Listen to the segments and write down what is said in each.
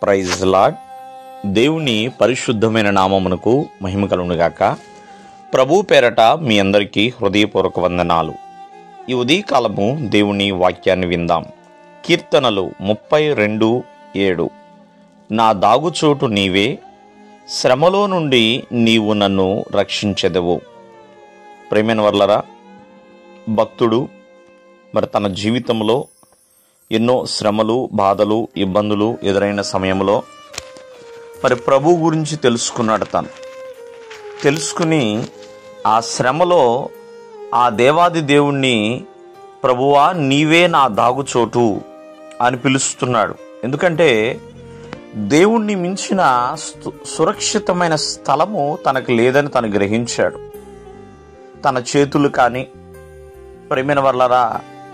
Praise lord. దేవుని పరిశుద్ధమైన నామమునకు మహిమ కలుగునుగాక. ప్రభు పేరట మీ అందరికీ హృదయపూర్వక వందనాలు. ఈ ఉదయకాలము దేవుని వాక్యాన్ని విందాం. కీర్తనలు 32:7. నా దాగుచోటు నీవే, శ్రమలో నుండి నీవు నన్ను రక్షించెదవు. ప్రేమైన వర్లరా, భక్తుడు మరి తన జీవితంలో ఎన్నో శ్రమలు, బాధలు, ఇబ్బందులు ఎదురైన సమయంలో మరి ప్రభు గురించి తెలుసుకున్నాడు. తెలుసుకుని ఆ శ్రమలో ఆ దేవాది దేవుణ్ణి ప్రభువా నీవే నా దాగుచోటు అని పిలుస్తున్నాడు. ఎందుకంటే దేవుణ్ణి మించిన సురక్షితమైన స్థలము తనకు లేదని తను గ్రహించాడు. తన చేతులు కానీ, ప్రేమైన వర్లరా,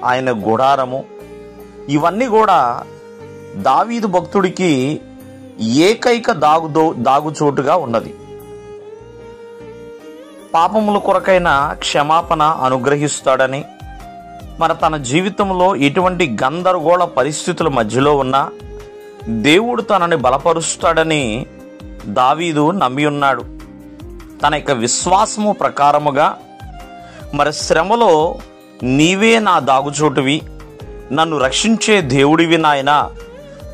ఆయన గుడారము, ఇవన్నీ కూడా దావీదు భక్తుడికి ఏకైక దాగుచోటుగా ఉన్నది. పాపముల కొరకైన క్షమాపణ అనుగ్రహిస్తాడని, మరి తన జీవితంలో ఎటువంటి గందరగోళ పరిస్థితుల మధ్యలో ఉన్నా దేవుడు తనని బలపరుస్తాడని దావీదు నమ్మి ఉన్నాడు. తన యొక్క విశ్వాసము ప్రకారముగా మరి శ్రమలో నీవే నా దాగుచోటువి, నన్ను రక్షించే దేవుడివి నాయనా,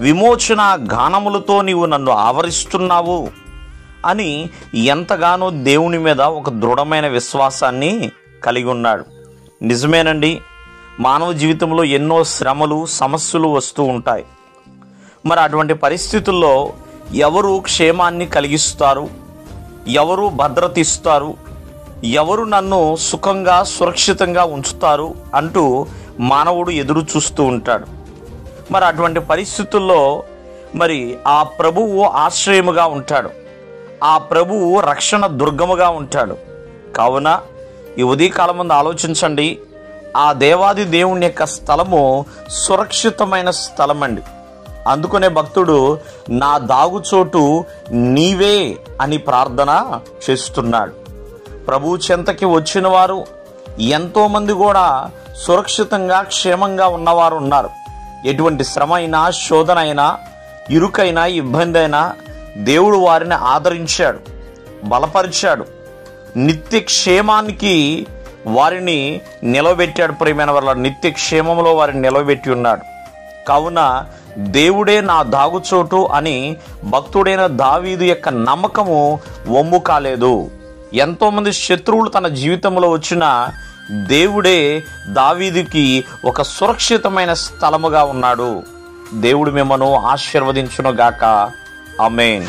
విమోచన గానములతో నీవు నన్ను ఆవరిస్తున్నావు అని ఎంతగానో దేవుని మీద ఒక దృఢమైన విశ్వాసాన్ని కలిగి ఉన్నాడు. నిజమేనండి, మానవ జీవితంలో ఎన్నో శ్రమలు, సమస్యలు వస్తూ ఉంటాయి. మరి అటువంటి పరిస్థితుల్లో ఎవరు క్షేమాన్ని కలిగిస్తారు, ఎవరు భద్రత ఇస్తారు, ఎవరు నన్ను సుఖంగా సురక్షితంగా ఉంచుతారు అంటూ మానవుడు ఎదురు చూస్తూ ఉంటాడు. మరి అటువంటి పరిస్థితుల్లో మరి ఆ ప్రభువు ఆశ్రయముగా ఉంటాడు, ఆ ప్రభువు రక్షణ దుర్గముగా ఉంటాడు. కావున ఈ ఉదయకాలం ముందు ఆలోచించండి, ఆ దేవాది దేవుని యొక్క స్థలము సురక్షితమైన స్థలం అండి. అందుకనే భక్తుడు నా దాగుచోటు నీవే అని ప్రార్థన చేస్తున్నాడు. ప్రభు చెంతకి వచ్చిన వారు ఎంతోమంది కూడా సురక్షితంగా క్షేమంగా ఉన్నవారు ఉన్నారు. ఎటువంటి శ్రమ అయినా, శోధన అయినా, ఇరుకైనా, ఇబ్బంది అయినా దేవుడు వారిని ఆదరించాడు, బలపరిచాడు, నిత్య క్షేమానికి వారిని నిలవబెట్టాడు. ప్రియమైన వాళ్ళ నిత్య క్షేమంలో వారిని నిలవబెట్టి ఉన్నాడు. కావున దేవుడే నా దాగుచోటు అని భక్తుడైన దావీదు యొక్క నమ్మకము వమ్ము కాలేదు. ఎంతోమంది శత్రువులు తన జీవితంలో వచ్చిన దేవుడే దావీదుకి ఒక సురక్షితమైన స్థలముగా ఉన్నాడు. దేవుడు మిమ్మను ఆశీర్వదించును గాక. ఆమేన్.